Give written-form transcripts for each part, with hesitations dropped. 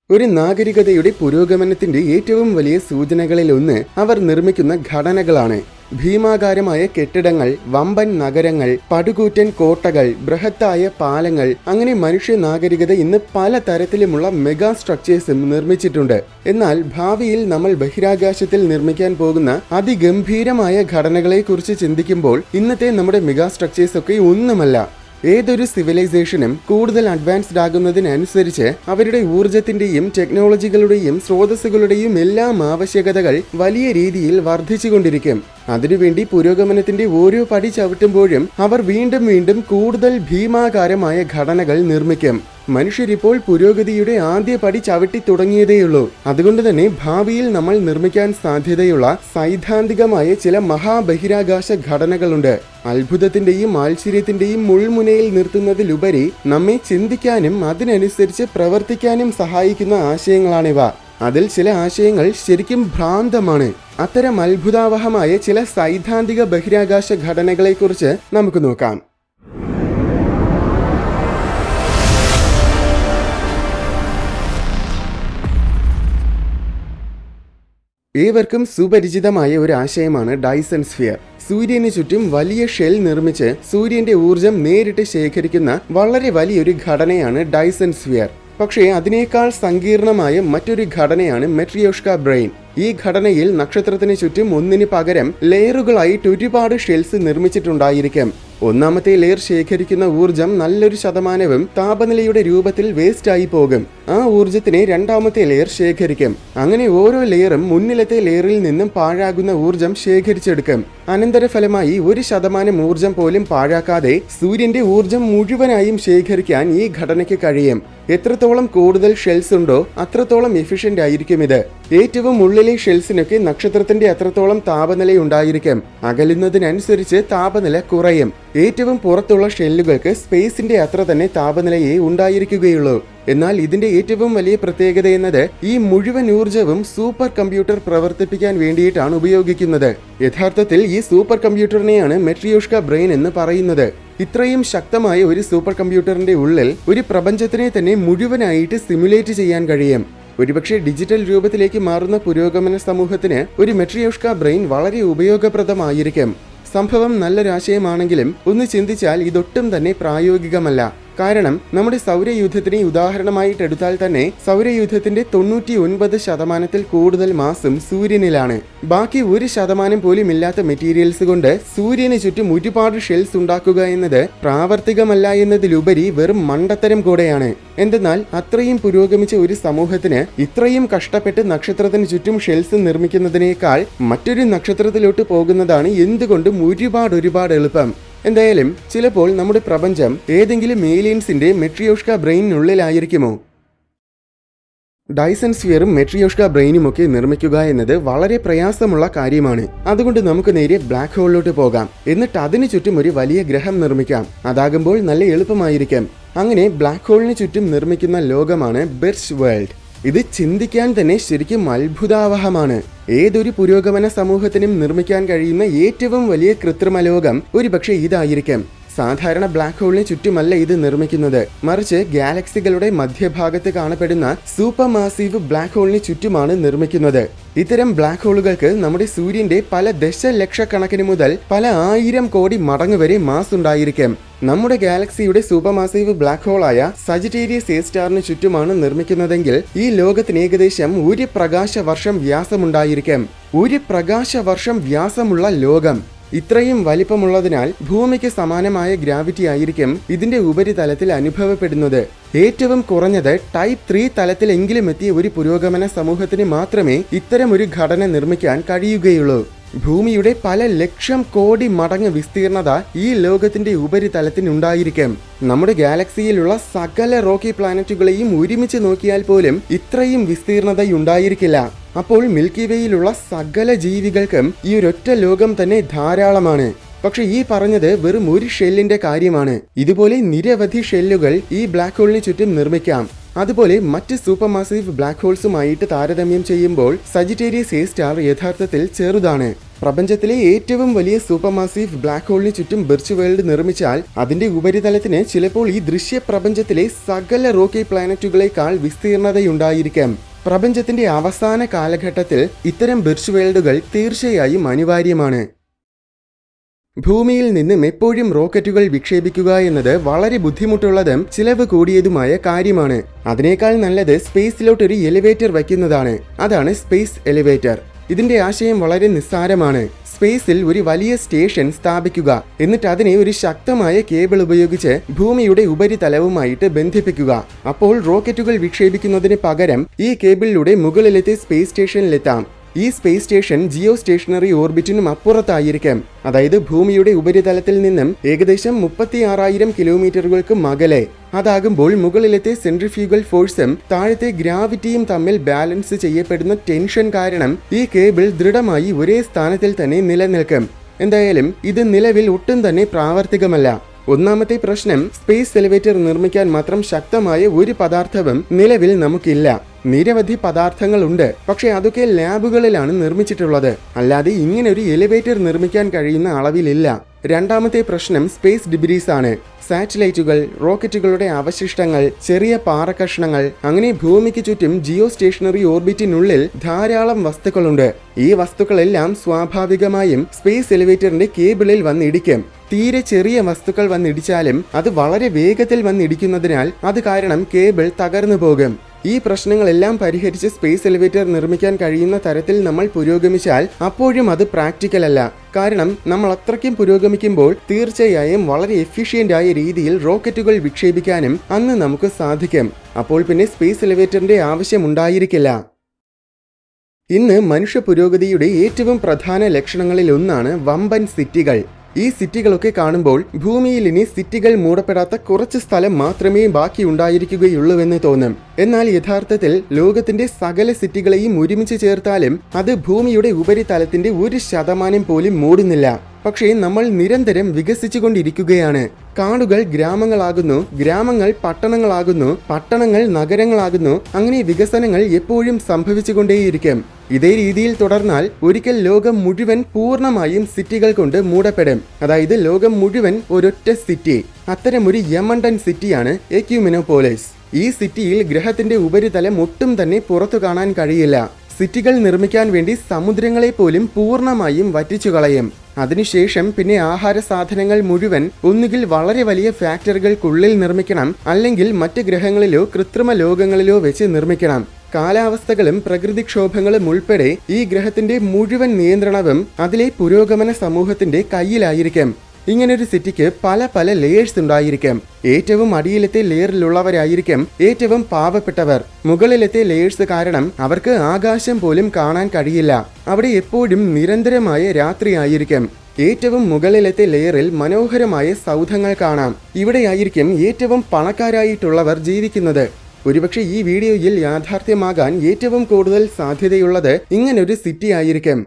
ഒരു നാഗരികതയുടെ പുരോഗമനത്തിന്റെ ഏറ്റവും വലിയ സൂചനകളിലൊന്ന് അവർ നിർമ്മിക്കുന്ന ഘടനകളാണ്. ഭീമാകാരമായ കെട്ടിടങ്ങൾ, വമ്പൻ നഗരങ്ങൾ, പടുകൂറ്റൻ കോട്ടകൾ, ബൃഹത്തായ പാലങ്ങൾ, അങ്ങനെ മനുഷ്യ നാഗരികത ഇന്ന് പല തരത്തിലുമുള്ള മെഗാ സ്ട്രക്ചേഴ്സും നിർമ്മിച്ചിട്ടുണ്ട്. എന്നാൽ ഭാവിയിൽ നമ്മൾ ബഹിരാകാശത്തിൽ നിർമ്മിക്കാൻ പോകുന്ന അതിഗംഭീരമായ ഘടനകളെക്കുറിച്ച് ചിന്തിക്കുമ്പോൾ ഇന്നത്തെ നമ്മുടെ മെഗാ സ്ട്രക്ചേഴ്സ് ഒക്കെ ഒന്നുമല്ല. ഏതൊരു സിവിലൈസേഷനും കൂടുതൽ അഡ്വാൻസ്ഡ് ആകുന്നതിനനുസരിച്ച് അവരുടെ ഊർജത്തിന്റെയും ടെക്നോളജികളുടെയും സ്രോതസ്സുകളുടെയും എല്ലാം ആവശ്യകതകൾ വലിയ രീതിയിൽ വർദ്ധിച്ചുകൊണ്ടിരിക്കും. അതിനുവേണ്ടി പുരോഗമനത്തിന്റെ ഓരോ പടി ചവിട്ടുമ്പോഴും അവർ വീണ്ടും വീണ്ടും കൂടുതൽ ഭീമാകാരമായ ഘടനകൾ നിർമ്മിക്കും. മനുഷ്യരിപ്പോൾ പുരോഗതിയുടെ ആദ്യ പടി ചവിട്ടി തുടങ്ങിയതേയുള്ളൂ. അതുകൊണ്ട് തന്നെ ഭാവിയിൽ നമ്മൾ നിർമ്മിക്കാൻ സാധ്യതയുള്ള സൈദ്ധാന്തികമായ ചില മഹാബഹിരാകാശ ഘടനകളുണ്ട്. അത്ഭുതത്തിന്റെയും ആശ്ചര്യത്തിന്റെയും മുൾമുനയിൽ നിർത്തുന്നതിലുപരി നമ്മെ ചിന്തിക്കാനും അതിനനുസരിച്ച് പ്രവർത്തിക്കാനും സഹായിക്കുന്ന ആശയങ്ങളാണിവ. അതിൽ ചില ആശയങ്ങൾ ശരിക്കും ഭ്രാന്തമാണ്. അത്തരം അത്ഭുതാവഹമായ ചില സൈദ്ധാന്തിക ബഹിരാകാശ ഘടനകളെക്കുറിച്ച് നമുക്ക് നോക്കാം. ഏവർക്കും സുപരിചിതമായ ഒരു ആശയമാണ് ഡൈസൺ സ്ഫിയർ. സൂര്യന് ചുറ്റും വലിയ ഷെൽ നിർമ്മിച്ച് സൂര്യന്റെ ഊർജം നേരിട്ട് ശേഖരിക്കുന്ന വളരെ വലിയൊരു ഘടനയാണ് ഡൈസൺ സ്ഫിയർ. പക്ഷേ അതിനേക്കാൾ സങ്കീർണമായ മറ്റൊരു ഘടനയാണ് മെട്രിയോഷ്ക ബ്രെയിൻ. ഈ ഘടനയിൽ നക്ഷത്രത്തിന് ചുറ്റും ഒന്നിന് പകരം ലെയറുകളായിട്ട് ഒരുപാട് ഷെൽസ് നിർമ്മിച്ചിട്ടുണ്ടായിരിക്കും. ഒന്നാമത്തെ ലെയർ ശേഖരിക്കുന്ന ഊർജം നല്ലൊരു ശതമാനവും താപനിലയുടെ രൂപത്തിൽ വേസ്റ്റ് ആയി പോകും. ആ ഊർജത്തിനെ രണ്ടാമത്തെ ലെയർ ശേഖരിക്കും. അങ്ങനെ ഓരോ ലെയറും മുന്നിലത്തെ ലെയറിൽ നിന്നും പാഴാകുന്ന ഊർജം ശേഖരിച്ചെടുക്കും. അനന്തരഫലമായി 1% ഊർജം പോലും പാഴാക്കാതെ സൂര്യന്റെ ഊർജം മുഴുവനായും ശേഖരിക്കാൻ ഈ ഘടനയ്ക്ക് കഴിയും. എത്രത്തോളം കൂടുതൽ ഷെൽസ് ഉണ്ടോ അത്രത്തോളം എഫിഷ്യന്റ് ആയിരിക്കും ഇത്. ഏറ്റവും ഉള്ളിലെ ഷെൽസിനൊക്കെ നക്ഷത്രത്തിന്റെ അത്രത്തോളം താപനില ഉണ്ടായിരിക്കും. അകലുന്നതിനനുസരിച്ച് താപനില കുറയും. ഏറ്റവും പുറത്തുള്ള ഷെല്ലുകൾക്ക് സ്പേസിന്റെ അത്ര തന്നെ താപനിലയെ ഉണ്ടായിരിക്കുകയുള്ളൂ. എന്നാൽ ഇതിന്റെ ഏറ്റവും വലിയ പ്രത്യേകത എന്നത് ഈ മുഴുവൻ ഊർജവും സൂപ്പർ കമ്പ്യൂട്ടർ പ്രവർത്തിപ്പിക്കാൻ വേണ്ടിയിട്ടാണ് ഉപയോഗിക്കുന്നത്. യഥാർത്ഥത്തിൽ ഈ സൂപ്പർ കമ്പ്യൂട്ടറിനെയാണ് മെട്രിയോഷ്ക ബ്രെയിൻ എന്ന് പറയുന്നത്. ഇത്രയും ശക്തമായ ഒരു സൂപ്പർ കമ്പ്യൂട്ടറിന്റെ ഉള്ളിൽ ഒരു പ്രപഞ്ചത്തിനെ തന്നെ മുഴുവനായിട്ട് സിമുലേറ്റ് ചെയ്യാൻ കഴിയും. ഒരുപക്ഷെ ഡിജിറ്റൽ രൂപത്തിലേക്ക് മാറുന്ന പുരോഗമന സമൂഹത്തിന് ഒരു മെട്രിയോഷ്ക ബ്രെയിൻ വളരെ ഉപയോഗപ്രദമായിരിക്കും. സംഭവം നല്ലൊരാശയമാണെങ്കിലും ഒന്ന് ചിന്തിച്ചാൽ ഇതൊട്ടും തന്നെ പ്രായോഗികമല്ല. കാരണം നമ്മുടെ സൗരയൂഥത്തിനെ ഉദാഹരണമായിട്ട് എടുത്താൽ തന്നെ സൗരയൂഥത്തിന്റെ 99% കൂടുതൽ മാസം സൂര്യനിലാണ്. ബാക്കി 1% പോലും ഇല്ലാത്ത മെറ്റീരിയൽസ് കൊണ്ട് സൂര്യന് ചുറ്റും ഒരുപാട് ഷെൽസ് ഉണ്ടാക്കുക എന്നത് പ്രാവർത്തികമല്ല എന്നതിലുപരി വെറും മണ്ടത്തരം കൂടെയാണ്. എന്തെന്നാൽ അത്രയും പുരോഗമിച്ച ഒരു സമൂഹത്തിന് ഇത്രയും കഷ്ടപ്പെട്ട് നക്ഷത്രത്തിന് ചുറ്റും ഷെൽസ് നിർമ്മിക്കുന്നതിനേക്കാൾ മറ്റൊരു നക്ഷത്രത്തിലോട്ട് പോകുന്നതാണ് എന്തുകൊണ്ടും ഒരുപാട് എളുപ്പം. എന്തായാലും ചിലപ്പോൾ നമ്മുടെ പ്രപഞ്ചം ഏതെങ്കിലും ഏലിയൻസിന്റെ മെട്രിയോഷ്ക ബ്രെയിനിനുള്ളിലായിരിക്കുമോ? ഡൈസൺ സ്ഫിയറും മെട്രിയോഷ്ക ബ്രെയിനും ഒക്കെ നിർമ്മിക്കുക എന്നത് വളരെ പ്രയാസമുള്ള കാര്യമാണ്. അതുകൊണ്ട് നമുക്ക് നേരെ ബ്ലാക്ക് ഹോളിലോട്ട് പോകാം. എന്നിട്ട് അതിനു ചുറ്റും ഒരു വലിയ ഗ്രഹം നിർമ്മിക്കാം. അതാകുമ്പോൾ നല്ല എളുപ്പമായിരിക്കും. അങ്ങനെ ബ്ലാക്ക് ഹോളിന് ചുറ്റും നിർമ്മിക്കുന്ന ലോകമാണ് ബെർച്ച് വേൾഡ്. ഇത് ചിന്തിക്കാൻ തന്നെ ശരിക്കും അത്ഭുതാവഹമാണ്. ഏതൊരു പുരോഗമന സമൂഹത്തിനും നിർമ്മിക്കാൻ കഴിയുന്ന ഏറ്റവും വലിയ കൃത്രിമ ലോകം ഒരുപക്ഷെ ഇതായിരിക്കും. സാധാരണ ബ്ലാക്ക് ഹോളിന് ചുറ്റുമല്ല ഇത് നിർമ്മിക്കുന്നത്, മറിച്ച് ഗാലക്സികളുടെ മധ്യഭാഗത്ത് കാണപ്പെടുന്ന സൂപ്പർ മാസീവ് ബ്ലാക്ക് ഹോളിന് ചുറ്റുമാണ് നിർമ്മിക്കുന്നത്. ഇത്തരം ബ്ലാക്ക് ഹോളുകൾക്ക് നമ്മുടെ സൂര്യന്റെ പല ദശലക്ഷക്കണക്കിന് മുതൽ പല 1000 കോടി മടങ്ങ് വരെ മാസ് ഉണ്ടായിരിക്കും. നമ്മുടെ ഗാലക്സിയുടെ super massive black ഹോളായ Sagittarius A സ്റ്റാറിന് ചുറ്റുമാണ് നിർമ്മിക്കുന്നതെങ്കിൽ ഈ ലോകത്തിന് ഏകദേശം 1 പ്രകാശവർഷം വ്യാസമുണ്ടായിരിക്കും. 1 പ്രകാശവർഷം വ്യാസമുള്ള ലോകം. ഇത്രയും വലിപ്പമുള്ളതിനാൽ ഭൂമിക്ക് സമാനമായ ഗ്രാവിറ്റി ആയിരിക്കും ഇതിന്റെ ഉപരിതലത്തിൽ അനുഭവപ്പെടുന്നത്. ഏറ്റവും കുറഞ്ഞത് ടൈപ്പ് 3 തലത്തിലെങ്കിലും എത്തിയ ഒരു പുരോഗമന സമൂഹത്തിന് മാത്രമേ ഇത്തരം ഒരു ഘടന നിർമ്മിക്കാൻ കഴിയുകയുള്ളൂ. ഭൂമിയുടെ പല ലക്ഷം കോടി മടങ്ങ് വിസ്തീർണത ഈ ലോകത്തിന്റെ ഉപരിതലത്തിനുണ്ടായിരിക്കും. നമ്മുടെ ഗാലക്സിയിലുള്ള സകല റോക്കി പ്ലാനറ്റുകളെയും ഒരുമിച്ച് നോക്കിയാൽ പോലും ഇത്രയും വിസ്തീർണതയുണ്ടായിരിക്കില്ല. അപ്പോൾ മിൽക്കി വേയിലുള്ള സകല ജീവികൾക്കും ഈ ഒരൊറ്റ ലോകം തന്നെ ധാരാളമാണ്. പക്ഷെ ഈ പറഞ്ഞത് വെറും ഒരു ഷെല്ലിന്റെ കാര്യമാണ്. ഇതുപോലെ നിരവധി ഷെല്ലുകൾ ഈ ബ്ലാക്ക് ഹോളിന് ചുറ്റും നിർമ്മിക്കാം. അതുപോലെ മറ്റ് സൂപ്പർ മാസീവ് ബ്ലാക്ക് ഹോൾസുമായിട്ട് താരതമ്യം ചെയ്യുമ്പോൾ സജിറ്റേരിയസ് എ സ്റ്റാർ യഥാർത്ഥത്തിൽ ചെറുതാണ്. പ്രപഞ്ചത്തിലെ ഏറ്റവും വലിയ സൂപ്പർമാസീവ് ബ്ലാക്ക് ഹോളിന് ചുറ്റും ബിർച്ച് വേൾഡ് നിർമ്മിച്ചാൽ അതിന്റെ ഉപരിതലത്തിന് ചിലപ്പോൾ ഈ ദൃശ്യ പ്രപഞ്ചത്തിലെ സകല റോക്കി പ്ലാനറ്റുകളെക്കാൾ വിസ്തീർണതയുണ്ടായിരിക്കാം. പ്രപഞ്ചത്തിന്റെ അവസാന കാലഘട്ടത്തിൽ ഇത്തരം ബിർച്ച് വേൾഡുകൾ തീർച്ചയായും അനിവാര്യമാണ്. ഭൂമിയിൽ നിന്നും എപ്പോഴും റോക്കറ്റുകൾ വിക്ഷേപിക്കുക എന്നത് വളരെ ബുദ്ധിമുട്ടുള്ളതും ചിലവ് കൂടിയതുമായ കാര്യമാണ്. അതിനേക്കാൾ നല്ലത് സ്പേസിലോട്ടൊരു എലിവേറ്റർ വയ്ക്കുന്നതാണ്. അതാണ് സ്പേസ് എലിവേറ്റർ. ഇതിന്റെ ആശയം വളരെ നിസ്സാരമാണ്. സ്പേസിൽ ഒരു വലിയ സ്റ്റേഷൻ സ്ഥാപിക്കുക, എന്നിട്ട് അതിനെ ഒരു ശക്തമായ കേബിൾ ഉപയോഗിച്ച് ഭൂമിയുടെ ഉപരിതലവുമായിട്ട് ബന്ധിപ്പിക്കുക. അപ്പോൾ റോക്കറ്റുകൾ വിക്ഷേപിക്കുന്നതിന് പകരം ഈ കേബിളിലൂടെ മുകളിലത്തെ സ്പേസ് സ്റ്റേഷനിലെത്താം. ഈ സ്പേസ് സ്റ്റേഷൻ ജിയോ സ്റ്റേഷനറി ഓർബിറ്റിനും അപ്പുറത്തായിരിക്കാം. അതായത് ഭൂമിയുടെ ഉപരിതലത്തിൽ നിന്നും ഏകദേശം 36,000 കിലോമീറ്ററുകൾക്ക് അകലെ. അതാകുമ്പോൾ മുകളിലത്തെ സെൻട്രിഫ്യൂഗൽ ഫോഴ്സും താഴത്തെ ഗ്രാവിറ്റിയും തമ്മിൽ ബാലൻസ് ചെയ്യപ്പെടുന്ന ടെൻഷൻ കാരണം ഈ കേബിൾ ദൃഢമായി ഒരേ സ്ഥാനത്തിൽ തന്നെ നിലനിൽക്കും. എന്തായാലും ഇത് നിലവിൽ ഒട്ടും തന്നെ പ്രാവർത്തികമല്ല. ഒന്നാമത്തെ പ്രശ്നം, സ്പേസ് എലിവേറ്റർ നിർമ്മിക്കാൻ മാത്രം ശക്തമായ ഒരു പദാർത്ഥവും നിലവിൽ നമുക്കില്ല. നിരവധി പദാർത്ഥങ്ങളുണ്ട്, പക്ഷെ അതൊക്കെ ലാബുകളിലാണ് നിർമ്മിച്ചിട്ടുള്ളത്. അല്ലാതെ ഇങ്ങനെ ഒരു എലിവേറ്റർ നിർമ്മിക്കാൻ കഴിയുന്ന അളവിലില്ല. രണ്ടാമത്തെ പ്രശ്നം സ്പേസ് ഡിബ്രീസ് ആണ്. സാറ്റലൈറ്റുകൾ, റോക്കറ്റുകളുടെ അവശിഷ്ടങ്ങൾ, ചെറിയ പാറക്കഷ്ണങ്ങൾ, അങ്ങനെ ഭൂമിക്ക് ചുറ്റും ജിയോ സ്റ്റേഷനറി ഓർബിറ്റിനുള്ളിൽ ധാരാളം വസ്തുക്കളുണ്ട്. ഈ വസ്തുക്കളെല്ലാം സ്വാഭാവികമായും സ്പേസ് എലിവേറ്ററിന്റെ കേബിളിൽ വന്നിടിക്കും. തീരെ ചെറിയ വസ്തുക്കൾ വന്നിടിച്ചാലും അത് വളരെ വേഗത്തിൽ വന്നിടിക്കുന്നതിനാൽ അത് കാരണം കേബിൾ തകർന്നു പോകും. ഈ പ്രശ്നങ്ങളെല്ലാം പരിഹരിച്ച് സ്പേസ് എലിവേറ്റർ നിർമ്മിക്കാൻ കഴിയുന്ന തരത്തിൽ നമ്മൾ പുരോഗമിച്ചാൽ അപ്പോഴും അത് പ്രാക്ടിക്കൽ അല്ല. കാരണം നമ്മൾ അത്രയ്ക്കും പുരോഗമിക്കുമ്പോൾ തീർച്ചയായും വളരെ എഫിഷ്യൻ്റായ രീതിയിൽ റോക്കറ്റുകൾ വിക്ഷേപിക്കാനും അന്ന് നമുക്ക് സാധിക്കും. അപ്പോൾ പിന്നെ സ്പേസ് എലിവേറ്ററിന്റെ ആവശ്യമുണ്ടായിരിക്കില്ല. ഇന്ന് മനുഷ്യ പുരോഗതിയുടെ ഏറ്റവും പ്രധാന ലക്ഷണങ്ങളിൽ ഒന്നാണ് വമ്പൻ സിറ്റികൾ. ഈ സിറ്റികളൊക്കെ കാണുമ്പോൾ ഭൂമിയിൽ ഇനി സിറ്റികൾ മൂടപ്പെടാത്ത കുറച്ച് സ്ഥലം മാത്രമേ ബാക്കി ഉണ്ടായിരിക്കുകയുള്ളൂവെന്ന് തോന്നും. എന്നാൽ യഥാർത്ഥത്തിൽ ലോകത്തിന്റെ സകല സിറ്റികളെയും ഒരുമിച്ച് ചേർത്താലും അത് ഭൂമിയുടെ ഉപരിതലത്തിന്റെ 1% പോലും മൂടുന്നില്ല. പക്ഷേ നമ്മൾ നിരന്തരം വികസിച്ചുകൊണ്ടിരിക്കുകയാണ്. കാടുകൾ ഗ്രാമങ്ങളാകുന്നു, ഗ്രാമങ്ങൾ പട്ടണങ്ങളാകുന്നു, പട്ടണങ്ങൾ നഗരങ്ങളാകുന്നു. അങ്ങനെ വികസനങ്ങൾ എപ്പോഴും സംഭവിച്ചുകൊണ്ടേയിരിക്കും. ഇതേ രീതിയിൽ തുടർന്നാൽ ഒരിക്കൽ ലോകം മുഴുവൻ പൂർണ്ണമായും സിറ്റികൾ കൊണ്ട് മൂടപ്പെടും. അതായത് ലോകം മുഴുവൻ ഒരൊറ്റ സിറ്റി. അത്തരമൊരു യമണ്ടൻ സിറ്റിയാണ് എക്യുമെനോപോളിസ്. ഈ സിറ്റിയിൽ ഗ്രഹത്തിന്റെ ഉപരിതലം ഒട്ടും തന്നെ പുറത്തു കാണാൻ കഴിയില്ല. സിറ്റികൾ നിർമ്മിക്കാൻ വേണ്ടി സമുദ്രങ്ങളെ പോലും പൂർണ്ണമായും വറ്റിച്ചു കളയും. അതിനുശേഷം പിന്നെ ആഹാര സാധനങ്ങൾ മുഴുവൻ ഒന്നുകിൽ വളരെ വലിയ ഫാക്ടറികൾക്കുള്ളിൽ നിർമ്മിക്കണം, അല്ലെങ്കിൽ മറ്റ് ഗ്രഹങ്ങളിലോ കൃത്രിമ ലോകങ്ങളിലോ വെച്ച് നിർമ്മിക്കണം. കാലാവസ്ഥകളും പ്രകൃതിക്ഷോഭങ്ങളും ഉൾപ്പെടെ ഈ ഗ്രഹത്തിന്റെ മുഴുവൻ നിയന്ത്രണവും അതിലെ പുരോഗമന സമൂഹത്തിന്റെ കയ്യിലായിരിക്കും. ഇങ്ങനൊരു സിറ്റിക്ക് പല പല ലെയേഴ്സ് ഉണ്ടായിരിക്കും. ഏറ്റവും അടിയിലത്തെ ലെയറിലുള്ളവരായിരിക്കും ഏറ്റവും പാവപ്പെട്ടവർ. മുകളിലത്തെ ലെയേഴ്സ് കാരണം അവർക്ക് ആകാശം പോലും കാണാൻ കഴിയില്ല. അവിടെ എപ്പോഴും നിരന്തരമായ രാത്രിയായിരിക്കും. ഏറ്റവും മുകളിലത്തെ ലെയറിൽ മനോഹരമായ സൗധങ്ങൾ കാണാം. ഇവിടെയായിരിക്കും ഏറ്റവും പണക്കാരായിട്ടുള്ളവർ ജീവിക്കുന്നത്. ഒരുപക്ഷെ ഈ വീഡിയോയിൽ യാഥാർത്ഥ്യമാകാൻ ഏറ്റവും കൂടുതൽ സാധ്യതയുള്ളത് ഇങ്ങനൊരു സിറ്റി ആയിരിക്കും.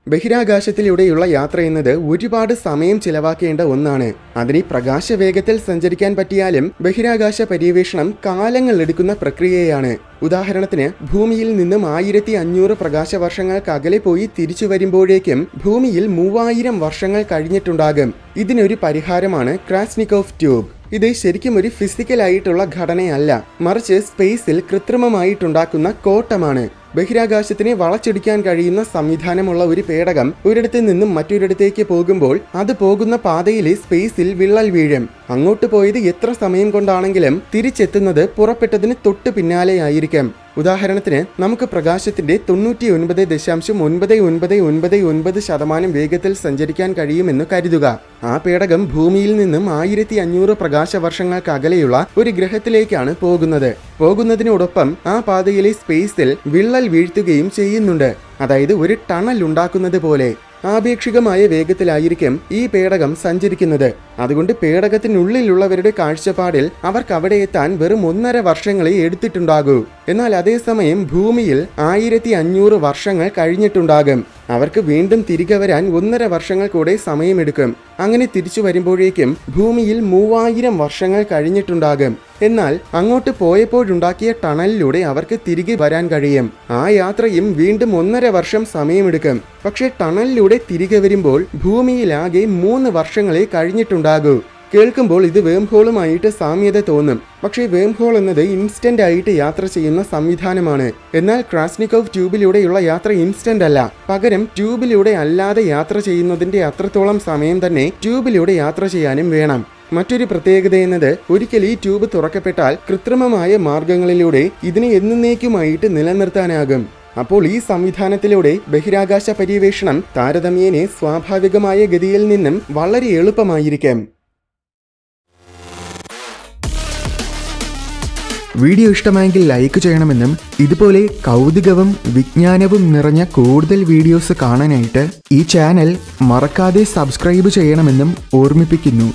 ബഹിരാകാശത്തിലൂടെയുള്ള യാത്ര എന്നത് ഒരുപാട് സമയം ചിലവാക്കേണ്ട ഒന്നാണ്. അതിന് പ്രകാശവേഗത്തിൽ സഞ്ചരിക്കാൻ പറ്റിയാലും ബഹിരാകാശ പര്യവേഷണം കാലങ്ങൾ എടുക്കുന്ന പ്രക്രിയയാണ്. ഉദാഹരണത്തിന് ഭൂമിയിൽ നിന്നും 1500 പ്രകാശവർഷങ്ങൾക്ക് അകലെ പോയി തിരിച്ചു വരുമ്പോഴേക്കും ഭൂമിയിൽ 3000 വർഷങ്ങൾ കഴിഞ്ഞിട്ടുണ്ടാകും. ഇതിനൊരു പരിഹാരമാണ് ക്രാസ്നിക്കോവ് ട്യൂബ്. ഇത് ശരിക്കും ഒരു ഫിസിക്കലായിട്ടുള്ള ഘടനയല്ല, മറിച്ച് സ്പേസിൽ കൃത്രിമമായിട്ടുണ്ടാക്കുന്ന കോട്ടമാണ്. ബഹിരാകാശത്തിനെ വളച്ചൊടിക്കാൻ കഴിയുന്ന സംവിധാനമുള്ള ഒരു പേടകം ഒരിടത്ത് നിന്നും മറ്റൊരിടത്തേക്ക് പോകുമ്പോൾ അത് പോകുന്ന പാതയിലെ സ്പേസിൽ വിള്ളൽ വീഴും. അങ്ങോട്ട് പോയത് എത്ര സമയം കൊണ്ടാണെങ്കിലും തിരിച്ചെത്തുന്നത് പുറപ്പെട്ടതിന് തൊട്ട് പിന്നാലെയായിരിക്കും. ഉദാഹരണത്തിന് നമുക്ക് പ്രകാശത്തിന്റെ 99.9999% വേഗത്തിൽ സഞ്ചരിക്കാൻ കഴിയുമെന്ന് കരുതുക. ആ പേടകം ഭൂമിയിൽ നിന്നും 1500 പ്രകാശവർഷങ്ങൾക്ക് അകലെയുള്ള ഒരു ഗ്രഹത്തിലേക്കാണ് പോകുന്നതിനോടൊപ്പം ആ പാതയിലെ സ്പേസിൽ വിള്ളൽ വീഴ്ത്തുകയും ചെയ്യുന്നുണ്ട്. അതായത് ഒരു ടണൽ ഉണ്ടാക്കുന്നത് പോലെ. ആപേക്ഷികമായ വേഗത്തിലായിരിക്കും ഈ പേടകം സഞ്ചരിക്കുന്നത്. അതുകൊണ്ട് പേടകത്തിനുള്ളിലുള്ളവരുടെ കാഴ്ചപ്പാടിൽ അവർക്ക് അവിടെ എത്താൻ വെറും 1.5 വർഷങ്ങളെ എടുത്തിട്ടുണ്ടാകൂ. എന്നാൽ അതേസമയം ഭൂമിയിൽ 1500 വർഷങ്ങൾ കഴിഞ്ഞിട്ടുണ്ടാകും. അവർക്ക് വീണ്ടും തിരികെ വരാൻ 1.5 വർഷങ്ങൾ കൂടെ സമയമെടുക്കും. അങ്ങനെ തിരിച്ചു വരുമ്പോഴേക്കും ഭൂമിയിൽ 3000 വർഷങ്ങൾ കഴിഞ്ഞിട്ടുണ്ടാകും. എന്നാൽ അങ്ങോട്ട് പോയപ്പോഴുണ്ടാക്കിയ ടണലിലൂടെ അവർക്ക് തിരികെ വരാൻ കഴിയും. ആ യാത്രയും വീണ്ടും 1.5 വർഷം സമയമെടുക്കും. പക്ഷേ ടണലിലൂടെ തിരികെ വരുമ്പോൾ ഭൂമിയിലാകെ 3 വർഷങ്ങളെ കഴിഞ്ഞിട്ടുണ്ടാകൂ. കേൾക്കുമ്പോൾ ഇത് വേം ഹോളുമായിട്ട് സാമ്യത തോന്നും. പക്ഷേ വേം ഹോൾ എന്നത് ഇൻസ്റ്റന്റ് ആയിട്ട് യാത്ര ചെയ്യുന്ന സംവിധാനമാണ്. എന്നാൽ ക്രാസ്നിക്കോവ് ട്യൂബിലൂടെയുള്ള യാത്ര ഇൻസ്റ്റന്റ് അല്ല. പകരം ട്യൂബിലൂടെ അല്ലാതെ യാത്ര ചെയ്യുന്നതിന്റെ അത്രത്തോളം സമയം തന്നെ ട്യൂബിലൂടെ യാത്ര ചെയ്യാനും വേണം. മറ്റൊരു പ്രത്യേകത എന്നത് ഒരിക്കൽ ഈ ട്യൂബ് തുറക്കപ്പെട്ടാൽ കൃത്രിമമായ മാർഗങ്ങളിലൂടെ ഇതിനെ എന്നേക്കുമായിട്ട് നിലനിർത്താനാകും. അപ്പോൾ ഈ സംവിധാനത്തിലൂടെ ബഹിരാകാശ പര്യവേഷണം താരതമ്യേന സ്വാഭാവികമായ ഗതിയിൽ നിന്നും വളരെ എളുപ്പമായിരിക്കും. വീഡിയോ ഇഷ്ടമായെങ്കിൽ ലൈക്ക് ചെയ്യണമെന്നും ഇതുപോലെ കൗതുകവും വിജ്ഞാനവും നിറഞ്ഞ കൂടുതൽ വീഡിയോസ് കാണാനായിട്ട് ഈ ചാനൽ മറക്കാതെ സബ്സ്ക്രൈബ് ചെയ്യണമെന്നും ഓർമ്മിപ്പിക്കുന്നു.